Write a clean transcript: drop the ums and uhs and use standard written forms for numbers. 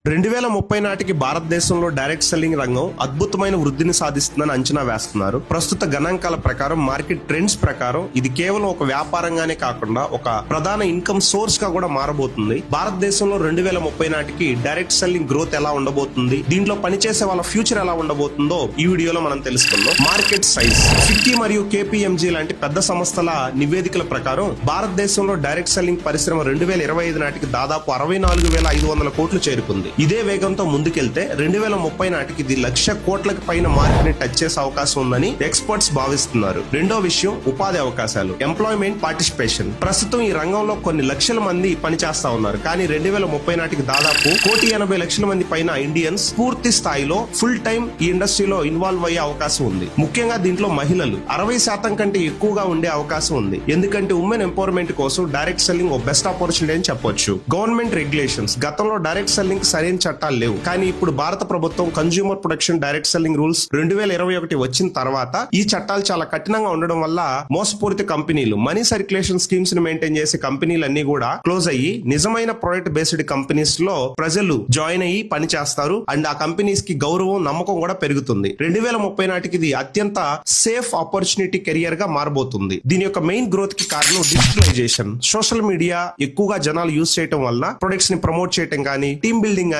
2030 నాటికి భారతదేశంలో direct selling రంగం అద్భుతమైన వృద్ధిని సాధిస్తుందని అంచనా వేస్తున్నారు. ప్రస్తుత గణాంకాల ప్రకారం, మార్కెట్ ట్రెండ్స్ ప్రకారం ఇది కేవలం ఒక వ్యాపారంగానే కాకుండా ఒక ప్రధాన ఇన్కమ్ సోర్స్ గా కూడా మారబోతుంది. భారతదేశంలో 2030 నాటికి డైరెక్ట్ సెల్లింగ్ గ్రోత్ ఎలా ఉండబోతుంది, దీంట్లో పనిచేసే వాళ్ళ ఫ్యూచర్ ఎలా ఉండబోతుందో ఈ వీడియోలో మనం తెలుసుకుందాం. Market size. ఫిక్కీ మరియు కేపీఎంజీ లాంటి పెద్ద సంస్థల నివేదికల ప్రకారం భారతదేశంలో డైరెక్ట్ సెల్లింగ్ పరిశ్రమ 2025 నాటికి దాదాపు 64,500 కోట్లు చేరుకుంది. ఇదే వేగంతో ముందుకెళ్తే 2030 నాటికి ఇది 1,00,000 కోట్లకు పైన మార్కెట్ ని టచ్ చేసే అవకాశం ఉందని ఎక్స్పర్ట్స్ భావిస్తున్నారు. రెండో విషయం ఉపాధి అవకాశాలు, ఎంప్లాయ్మెంట్ పార్టిసిపేషన్. ప్రస్తుతం ఈ రంగంలో కొన్ని లక్షల మంది పనిచేస్తా ఉన్నారు, కానీ 2030 నాటికి దాదాపు 1,80,00,000 మంది పైన ఇండియన్స్ పూర్తి స్థాయిలో ఫుల్ టైం ఈ ఇండస్ట్రీలో ఇన్వాల్వ్ అయ్యే అవకాశం ఉంది. ముఖ్యంగా దీంట్లో మహిళలు 60% కంటే ఎక్కువగా ఉండే అవకాశం ఉంది. ఎందుకంటే ఉమెన్ ఎంపవర్మెంట్ కోసం డైరెక్ట్ సెల్లింగ్ ఓ బెస్ట్ ఆపర్చునిటీ అని చెప్పొచ్చు. Government regulations. గతంలో డైరెక్ట్ సెల్లింగ్ సరైన చట్టాలు లేవు, కానీ ఇప్పుడు భారత ప్రభుత్వం consumer protection direct selling rules 2021 వచ్చిన తర్వాత ఈ చట్టాలు చాలా కఠినంగా ఉండడం వల్ల మోసపూరిత కంపెనీలు, మనీ సర్క్యులేషన్ స్కీమ్స్ ని మెయింటైన్ చేసే కంపెనీలన్నీ కూడా క్లోజ్ అయ్యి నిజమైన ప్రొడక్ట్ బేస్డ్ కంపెనీస్ లో ప్రజలు జాయిన్ అయ్యి పని చేస్తారు. అండ్ ఆ కంపెనీస్ కి గౌరవం, నమ్మకం కూడా పెరుగుతుంది. 2030 నాటికి ఇది అత్యంత సేఫ్ ఆపర్చునిటీ కెరియర్ గా మారబోతుంది. దీని యొక్క మెయిన్ గ్రోత్ కి కారణం డిజిటలైజేషన్. సోషల్ మీడియా ఎక్కువగా జనాలు యూజ్ చేయడం వల్ల ప్రొడక్ట్స్ ని ప్రమోట్ చేయడం కానీ, టీమ్ బిల్డింగ్